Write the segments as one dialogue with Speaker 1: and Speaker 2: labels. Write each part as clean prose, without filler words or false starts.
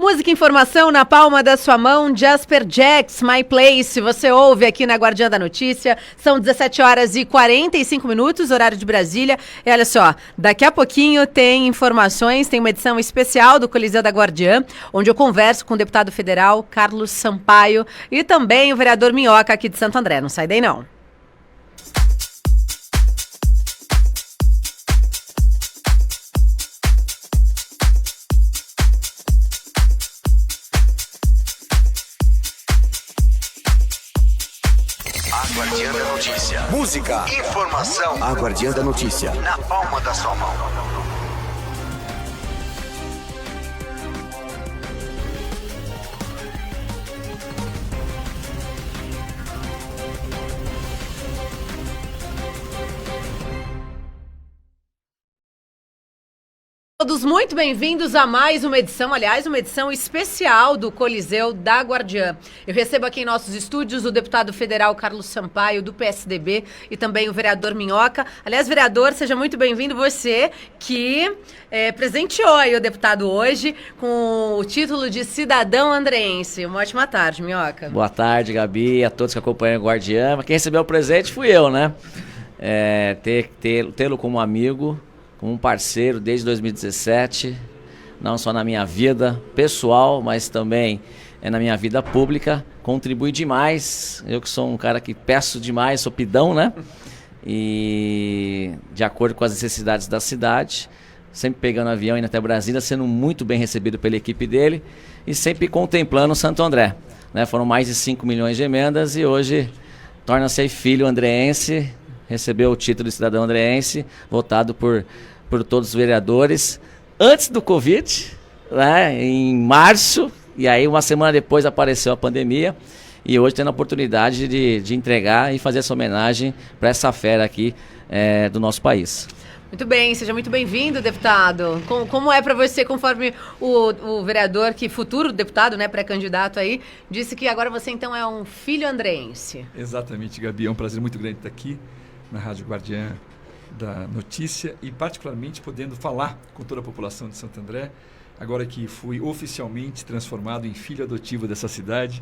Speaker 1: Música e informação na palma da sua mão, Jasper Jacks, My Place, você ouve aqui na Guardiã da Notícia, são 17 horas e 45 minutos, horário de Brasília, e olha só, daqui a pouquinho tem informações, tem uma edição especial do Coliseu da Guardiã, onde eu converso com o deputado federal Carlos Sampaio e também o vereador Minhoca aqui de Santo André, não sai daí não.
Speaker 2: Guardiã da Notícia. Música, informação. A Guardiã da Notícia. Na palma da sua mão.
Speaker 1: Todos muito bem-vindos a mais uma edição, aliás, uma edição especial do Coliseu da Guardiã. Eu recebo aqui em nossos estúdios o deputado federal Carlos Sampaio, do PSDB, e também o vereador Minhoca. Aliás, vereador, seja muito bem-vindo, você que presenteou aí o deputado hoje com o título de cidadão andreense. Uma ótima tarde, Minhoca.
Speaker 3: Boa tarde, Gabi, a todos que acompanham o Guardiã. Quem recebeu o presente fui eu, né? Tê-lo como amigo, como um parceiro desde 2017, não só na minha vida pessoal, mas também na minha vida pública, contribui demais. Eu que sou um cara que peço demais, sou pidão, né? E de acordo com as necessidades da cidade, sempre pegando avião indo até Brasília, sendo muito bem recebido pela equipe dele e sempre contemplando Santo André, né? Foram mais de 5 milhões de emendas e hoje torna-se filho andreense, recebeu o título de cidadão andreense, votado por todos os vereadores, antes do Covid, né, em março, e aí uma semana depois apareceu a pandemia, e hoje tendo a oportunidade de entregar e fazer essa homenagem para essa fera aqui do nosso país.
Speaker 1: Muito bem, seja muito bem-vindo, deputado. Como é para você, conforme o vereador, que futuro deputado, né, pré-candidato aí, disse que agora você então é um filho andreense.
Speaker 4: Exatamente, Gabi, é um prazer muito grande estar aqui na Rádio Guardiã da Notícia e particularmente podendo falar com toda a população de Santo André, agora que fui oficialmente transformado em filho adotivo dessa cidade,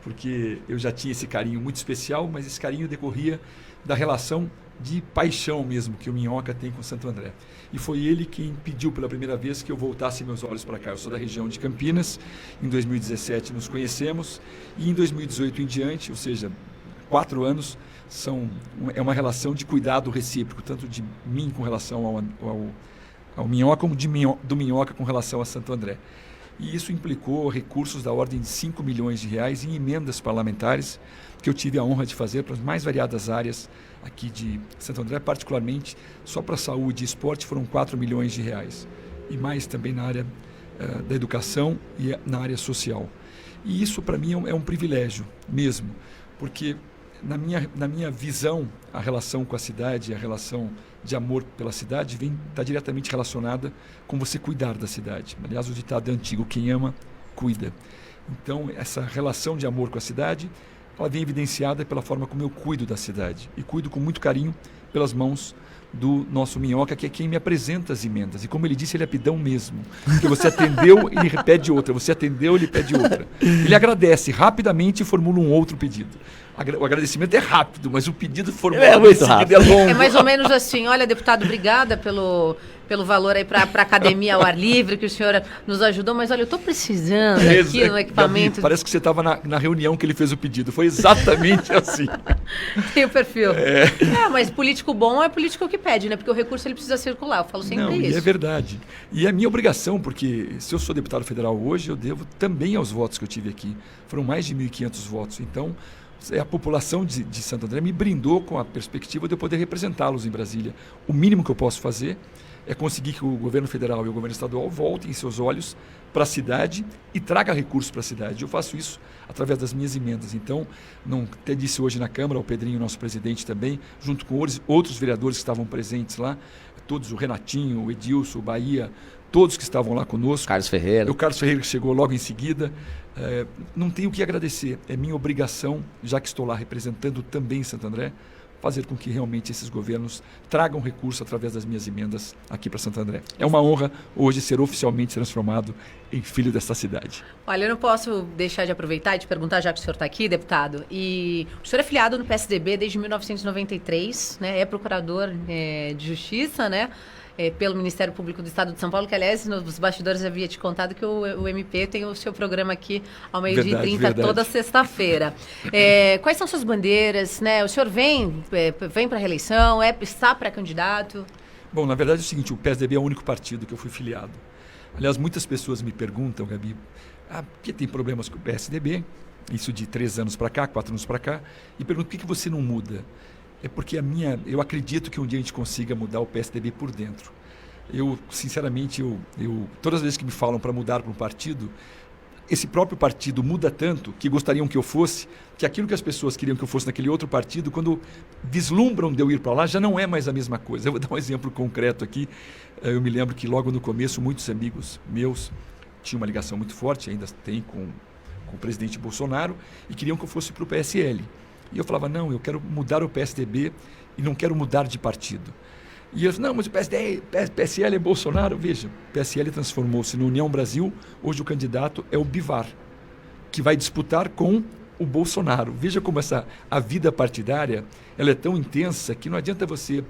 Speaker 4: porque eu já tinha esse carinho muito especial, mas esse carinho decorria da relação de paixão mesmo que o Minhoca tem com Santo André. E foi ele quem pediu pela primeira vez que eu voltasse meus olhos para cá. Eu sou da região de Campinas, em 2017 nos conhecemos e em 2018 em diante, ou seja, 4 anos, é uma relação de cuidado recíproco, tanto de mim com relação ao Minhoca, como do Minhoca com relação a Santo André. E isso implicou recursos da ordem de 5 milhões de reais em emendas parlamentares, que eu tive a honra de fazer para as mais variadas áreas aqui de Santo André, particularmente só para saúde e esporte foram 4 milhões de reais. E mais também na área da educação e na área social. E isso para mim é um privilégio mesmo, porque na minha visão, a relação com a cidade, a relação de amor pela cidade está diretamente relacionada com você cuidar da cidade. Aliás, o ditado é antigo, quem ama, cuida. Então, essa relação de amor com a cidade, ela vem evidenciada pela forma como eu cuido da cidade. E cuido com muito carinho pelas mãos do nosso Minhoca, que é quem me apresenta as emendas. E como ele disse, ele é pidão mesmo. Porque você atendeu, ele pede outra. Você atendeu, ele pede outra. Ele agradece rapidamente e formula um outro pedido. O agradecimento é rápido, mas o pedido formulado em seguida é longo.
Speaker 1: É mais ou menos assim, olha, deputado, obrigada pelo valor aí para a academia ao ar livre, que o senhor nos ajudou, mas olha, eu estou precisando aqui no equipamento.
Speaker 4: Gabi, parece que você estava na reunião que ele fez o pedido, foi exatamente assim.
Speaker 1: Tem o perfil. Mas político bom é político que pede, né? Porque o recurso ele precisa circular, eu falo sempre isso.
Speaker 4: E é verdade. E é minha obrigação, porque se eu sou deputado federal hoje, eu devo também aos votos que eu tive aqui. Foram mais de 1.500 votos, então a população de Santo André me brindou com a perspectiva de eu poder representá-los em Brasília. O mínimo que eu posso fazer é conseguir que o governo federal e o governo estadual voltem seus olhos para a cidade e traga recursos para a cidade. Eu faço isso através das minhas emendas. Então, até disse hoje na Câmara, o Pedrinho, nosso presidente também, junto com outros vereadores que estavam presentes lá, todos, o Renatinho, o Edilson, o Bahia, todos que estavam lá conosco.
Speaker 3: Carlos Ferreira.
Speaker 4: O Carlos Ferreira que chegou logo em seguida. Não tenho o que agradecer, é minha obrigação, já que estou lá representando também Santo André, fazer com que realmente esses governos tragam recurso através das minhas emendas aqui para Santo André. É uma honra hoje ser oficialmente transformado em filho desta cidade.
Speaker 1: Olha, eu não posso deixar de aproveitar e te perguntar, já que o senhor está aqui, deputado, e o senhor é filiado no PSDB desde 1993, né? É procurador de Justiça, né? Pelo Ministério Público do Estado de São Paulo, que, aliás, nos bastidores eu havia te contado que o MP tem o seu programa aqui ao 12h30, toda sexta-feira. Quais são suas bandeiras, né? O senhor vem para a reeleição, está pré-candidato?
Speaker 4: Bom, na verdade é o seguinte, o PSDB é o único partido que eu fui filiado. Aliás, muitas pessoas me perguntam, Gabi, por que tem problemas com o PSDB? Isso de 3 anos para cá, 4 anos para cá, e perguntam por que você não muda? É porque eu acredito que um dia a gente consiga mudar o PSDB por dentro. Eu, sinceramente, todas as vezes que me falam para mudar para um partido, esse próprio partido muda tanto que gostariam que eu fosse, que aquilo que as pessoas queriam que eu fosse naquele outro partido, quando vislumbram de eu ir para lá, já não é mais a mesma coisa. Eu vou dar um exemplo concreto aqui. Eu me lembro que logo no começo, muitos amigos meus tinham uma ligação muito forte, ainda tem com o presidente Bolsonaro, e queriam que eu fosse para o PSL. E eu falava, não, eu quero mudar o PSDB e não quero mudar de partido. E eles, não, mas o PSL é Bolsonaro. Veja, o PSL transformou-se no União Brasil, hoje o candidato é o Bivar, que vai disputar com o Bolsonaro. Veja como a vida partidária ela é tão intensa que não adianta você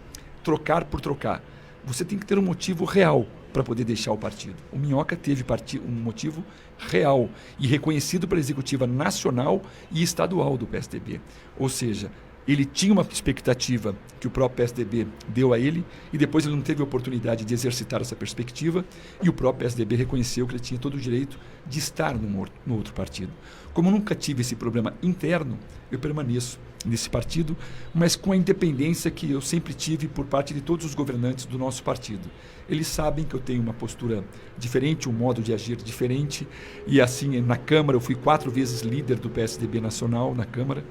Speaker 4: trocar por trocar. Você tem que ter um motivo real para poder deixar o partido. O Minhoca teve um motivo real e reconhecido pela executiva nacional e estadual do PSDB. Ou seja, ele tinha uma expectativa que o próprio PSDB deu a ele e depois ele não teve a oportunidade de exercitar essa perspectiva e o próprio PSDB reconheceu que ele tinha todo o direito de estar no outro partido. Como eu nunca tive esse problema interno, eu permaneço nesse partido, mas com a independência que eu sempre tive por parte de todos os governantes do nosso partido. Eles sabem que eu tenho uma postura diferente, um modo de agir diferente, e assim, na Câmara, eu fui 4 vezes líder do PSDB nacional na Câmara,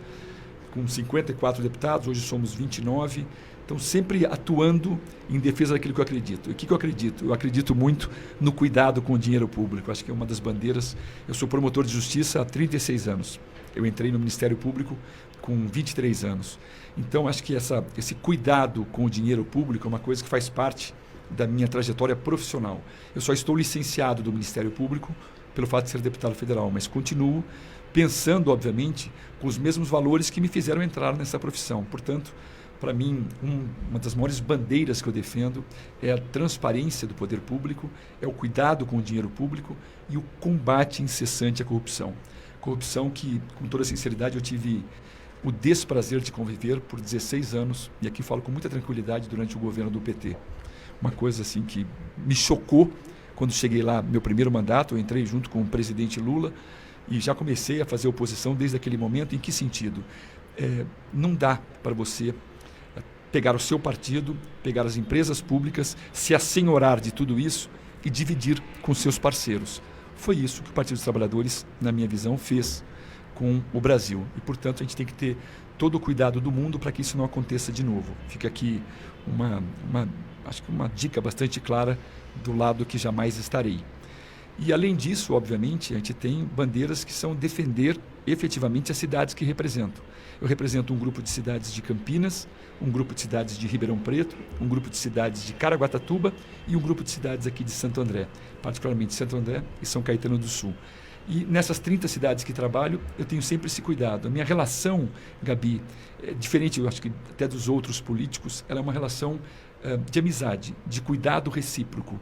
Speaker 4: com 54 deputados, hoje somos 29, então sempre atuando em defesa daquilo que eu acredito. E o que eu acredito? Eu acredito muito no cuidado com o dinheiro público, acho que é uma das bandeiras. Eu sou promotor de justiça há 36 anos, eu entrei no Ministério Público com 23 anos. Então, acho que esse cuidado com o dinheiro público é uma coisa que faz parte da minha trajetória profissional. Eu só estou licenciado do Ministério Público pelo fato de ser deputado federal, mas continuo pensando, obviamente, com os mesmos valores que me fizeram entrar nessa profissão. Portanto, para mim, uma das maiores bandeiras que eu defendo é a transparência do poder público, é o cuidado com o dinheiro público e o combate incessante à corrupção. Corrupção que, com toda sinceridade, eu tive o desprazer de conviver por 16 anos, e aqui falo com muita tranquilidade, durante o governo do PT. Uma coisa assim que me chocou quando cheguei lá, meu primeiro mandato, eu entrei junto com o presidente Lula e já comecei a fazer oposição desde aquele momento. Em que sentido? Não dá para você pegar o seu partido, pegar as empresas públicas, se assenhorar de tudo isso e dividir com seus parceiros. Foi isso que o Partido dos Trabalhadores, na minha visão, fez com o Brasil. E, portanto, a gente tem que ter todo o cuidado do mundo para que isso não aconteça de novo. Fica aqui acho que uma dica bastante clara do lado que jamais estarei. E, além disso, obviamente, a gente tem bandeiras que são defender efetivamente as cidades que represento. Eu represento um grupo de cidades de Campinas, um grupo de cidades de Ribeirão Preto, um grupo de cidades de Caraguatatuba e um grupo de cidades aqui de Santo André, particularmente Santo André e São Caetano do Sul. E nessas 30 cidades que trabalho, eu tenho sempre esse cuidado. A minha relação, Gabi, é diferente, eu acho que até dos outros políticos, ela é uma relação de amizade, de cuidado recíproco.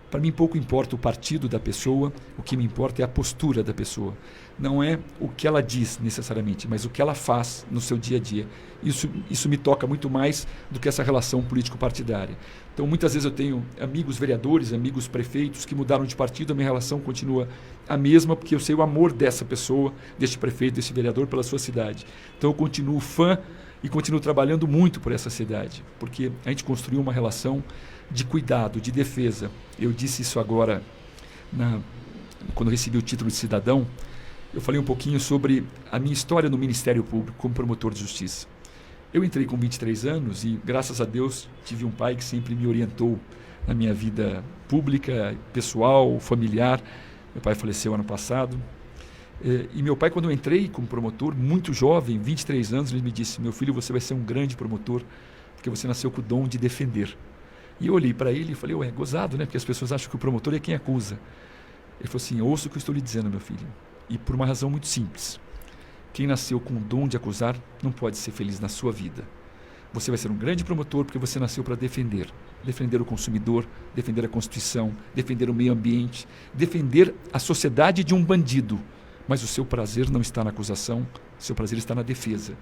Speaker 4: Para mim, pouco importa o partido da pessoa, o que me importa é a postura da pessoa. Não é o que ela diz necessariamente, mas o que ela faz no seu dia a dia. Isso me toca muito mais do que essa relação político-partidária. Então, muitas vezes eu tenho amigos vereadores, amigos prefeitos que mudaram de partido, a minha relação continua a mesma, porque eu sei o amor dessa pessoa, deste prefeito, desse vereador pela sua cidade. Então, eu continuo fã e continuo trabalhando muito por essa cidade, porque a gente construiu uma relação de cuidado, de defesa. Eu disse isso agora, quando recebi o título de cidadão, eu falei um pouquinho sobre a minha história no Ministério Público como promotor de justiça. Eu entrei com 23 anos e, graças a Deus, tive um pai que sempre me orientou na minha vida pública, pessoal, familiar. Meu pai faleceu ano passado E meu pai, quando eu entrei como promotor, muito jovem, 23 anos, ele me disse: meu filho, você vai ser um grande promotor, porque você nasceu com o dom de defender. E eu olhei para ele e falei: ué, gozado, né? Porque as pessoas acham que o promotor é quem acusa. Ele falou assim: ouça o que eu estou lhe dizendo, meu filho. E por uma razão muito simples. Quem nasceu com o dom de acusar não pode ser feliz na sua vida. Você vai ser um grande promotor porque você nasceu para defender. Defender o consumidor, defender a Constituição, defender o meio ambiente, defender a sociedade de um bandido. Mas o seu prazer não está na acusação, o seu prazer está na defesa.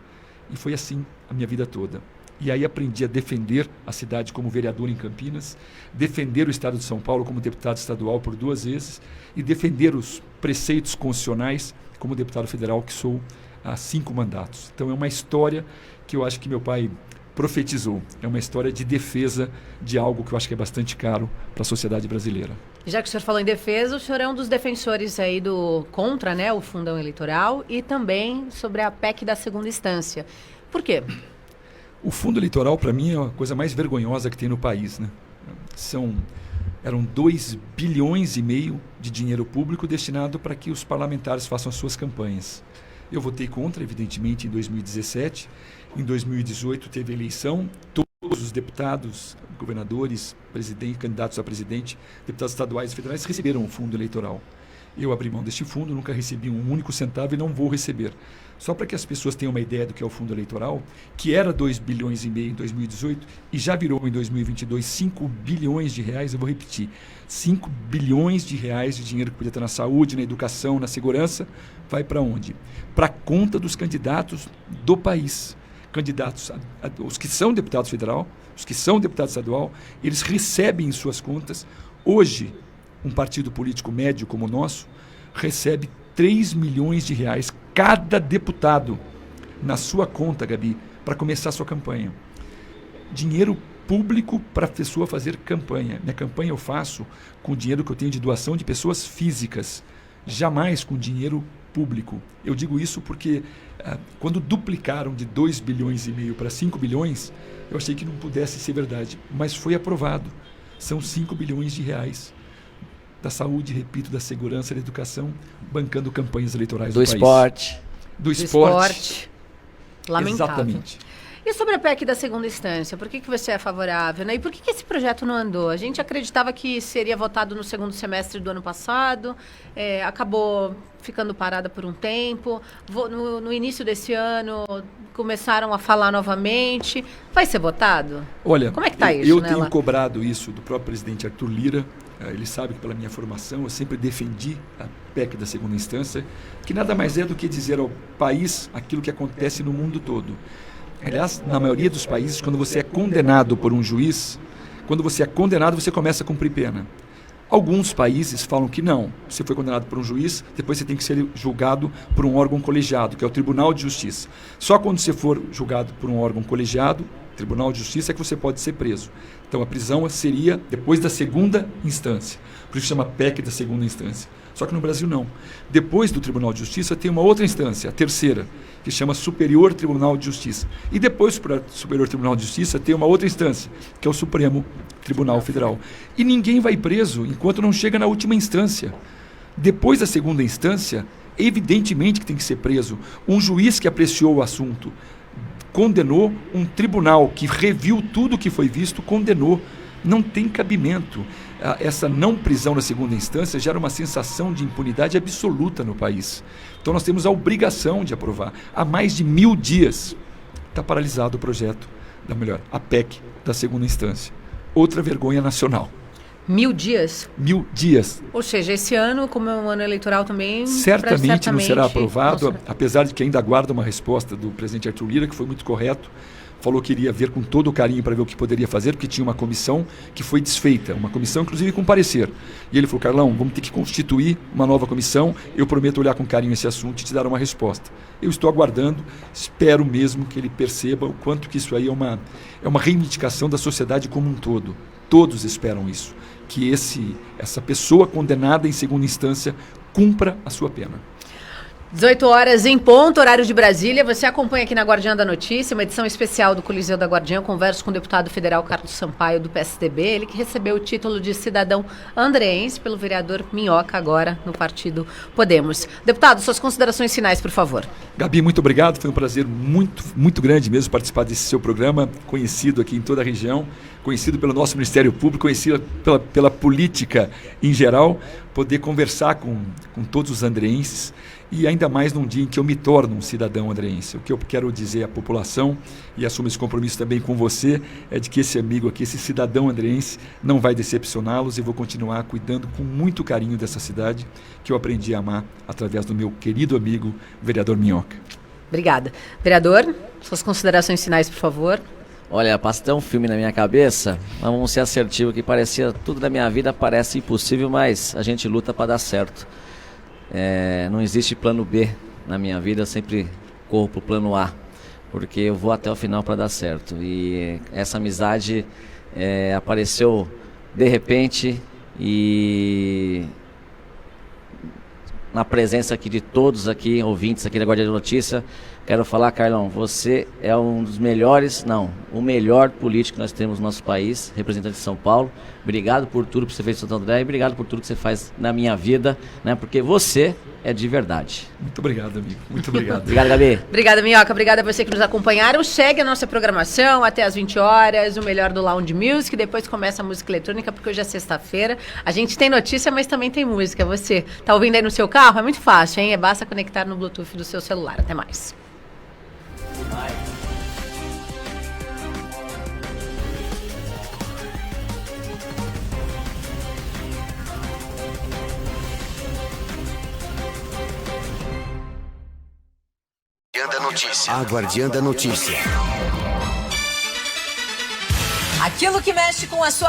Speaker 4: E foi assim a minha vida toda. E aí aprendi a defender a cidade como vereador em Campinas, defender o Estado de São Paulo como deputado estadual por 2 vezes e defender os preceitos constitucionais como deputado federal, que sou há 5 mandatos. Então é uma história que eu acho que meu pai profetizou. É uma história de defesa de algo que eu acho que é bastante caro para a sociedade brasileira.
Speaker 1: Já que o senhor falou em defesa, o senhor é um dos defensores aí contra, né, o fundão eleitoral e também sobre a PEC da segunda instância. Por quê?
Speaker 4: O fundo eleitoral, para mim, é a coisa mais vergonhosa que tem no país, né? Eram 2,5 bilhões de dinheiro público destinado para que os parlamentares façam as suas campanhas. Eu votei contra, evidentemente, em 2017. Em 2018 teve eleição. Todos os deputados, governadores, candidatos a presidente, deputados estaduais e federais receberam o fundo eleitoral. Eu abri mão deste fundo, nunca recebi um único centavo e não vou receber. Só para que as pessoas tenham uma ideia do que é o fundo eleitoral, que era 2,5 bilhões em 2018 e já virou em 2022 5 bilhões de reais, eu vou repetir, 5 bilhões de reais de dinheiro que podia ter na saúde, na educação, na segurança, vai para onde? Para a conta dos candidatos do país. Candidatos, os que são deputados federal, os que são deputados estadual, eles recebem em suas contas. Hoje, um partido político médio como o nosso recebe 3 milhões de reais cada deputado na sua conta, Gabi, para começar a sua campanha. Dinheiro público para a pessoa fazer campanha. Minha campanha eu faço com dinheiro que eu tenho de doação de pessoas físicas, jamais com dinheiro público. Eu digo isso porque quando duplicaram de 2,5 bilhões para 5 bilhões, eu achei que não pudesse ser verdade, mas foi aprovado. São 5 bilhões de reais da saúde, repito, da segurança, da educação, bancando campanhas eleitorais do país. Do esporte.
Speaker 1: Lamentável.
Speaker 4: Exatamente.
Speaker 1: E sobre a PEC da segunda instância, por que você é favorável, né? E por que esse projeto não andou? A gente acreditava que seria votado no segundo semestre do ano passado, acabou ficando parada por um tempo, no início desse ano começaram a falar novamente. Vai ser votado?
Speaker 4: Olha,
Speaker 1: como é que está isso?
Speaker 4: Eu tenho cobrado isso do próprio presidente Arthur Lira. Ele sabe que pela minha formação eu sempre defendi a PEC da segunda instância, que nada mais é do que dizer ao país aquilo que acontece no mundo todo. Aliás, na maioria dos países, quando você é condenado por um juiz, você começa a cumprir pena. Alguns países falam que não. Você foi condenado por um juiz, depois você tem que ser julgado por um órgão colegiado, que é o Tribunal de Justiça. Só quando você for julgado por um órgão colegiado, Tribunal de Justiça, é que você pode ser preso. Então a prisão seria depois da segunda instância. Por isso chama PEC da segunda instância. Só que no Brasil não. Depois do Tribunal de Justiça tem uma outra instância, a terceira, que chama Superior Tribunal de Justiça. E depois do Superior Tribunal de Justiça tem uma outra instância, que é o Supremo Tribunal Federal. E ninguém vai preso enquanto não chega na última instância. Depois da segunda instância, evidentemente que tem que ser preso. Um juiz que apreciou o assunto condenou, um tribunal que reviu tudo o que foi visto, condenou. Não tem cabimento. Essa não prisão na segunda instância gera uma sensação de impunidade absoluta no país. Então nós temos a obrigação de aprovar. Há mais de 1000 dias está paralisado o projeto, a PEC da segunda instância. Outra vergonha nacional.
Speaker 1: 1000 dias?
Speaker 4: 1000 dias.
Speaker 1: Ou seja, esse ano, como é um ano eleitoral também...
Speaker 4: Certamente não será aprovado, apesar de que ainda aguarda uma resposta do presidente Arthur Lira, que foi muito correto. Falou que iria ver com todo o carinho para ver o que poderia fazer, porque tinha uma comissão que foi desfeita, uma comissão inclusive com parecer. E ele falou: Carlão, vamos ter que constituir uma nova comissão, eu prometo olhar com carinho esse assunto e te dar uma resposta. Eu estou aguardando, espero mesmo que ele perceba o quanto que isso aí é uma reivindicação da sociedade como um todo. Todos esperam isso, que essa pessoa condenada em segunda instância cumpra a sua pena.
Speaker 1: 18 horas em ponto, horário de Brasília. Você acompanha aqui na Guardiã da Notícia, uma edição especial do Coliseu da Guardiã. Eu converso com o deputado federal Carlos Sampaio, do PSDB. Ele que recebeu o título de cidadão andreense pelo vereador Minhoca, agora no partido Podemos. Deputado, suas considerações finais, por favor.
Speaker 4: Gabi, muito obrigado. Foi um prazer muito grande mesmo participar desse seu programa, conhecido aqui em toda a região, conhecido pelo nosso Ministério Público, conhecido pela política em geral, poder conversar com todos os andreenses e ainda mais num dia em que eu me torno um cidadão andreense. O que eu quero dizer à população, e assumo esse compromisso também com você, é de que esse amigo aqui, esse cidadão andreense, não vai decepcioná-los e vou continuar cuidando com muito carinho dessa cidade que eu aprendi a amar através do meu querido amigo, vereador Minhoca.
Speaker 1: Obrigada. Vereador, suas considerações finais, por favor.
Speaker 3: Olha, passa até um filme na minha cabeça, mas vamos ser assertivos, que parecia tudo na minha vida parece impossível, mas a gente luta para dar certo. Não existe plano B na minha vida, eu sempre corro pro plano A, porque eu vou até o final para dar certo. E essa amizade apareceu de repente e na presença aqui de todos aqui, ouvintes aqui da Guardiã da Notícia, quero falar, Carlão, você é um dos melhores, não, o melhor político que nós temos no nosso país, representante de São Paulo. Obrigado por tudo que você fez em Santo André e obrigado por tudo que você faz na minha vida, né? Porque você é de verdade.
Speaker 4: Muito obrigado, amigo. Muito obrigado.
Speaker 3: Obrigado, Gabi.
Speaker 1: Obrigada, Minhoca. Obrigada a você que nos acompanharam. Segue a nossa programação até às 20 horas, o melhor do Lounge Music. Depois começa a música eletrônica, porque hoje é sexta-feira. A gente tem notícia, mas também tem música. Você tá ouvindo aí no seu carro? É muito fácil, hein? Basta conectar no Bluetooth do seu celular. Até mais.
Speaker 2: A Guardiã da Notícia.
Speaker 5: Aquilo que mexe com a sua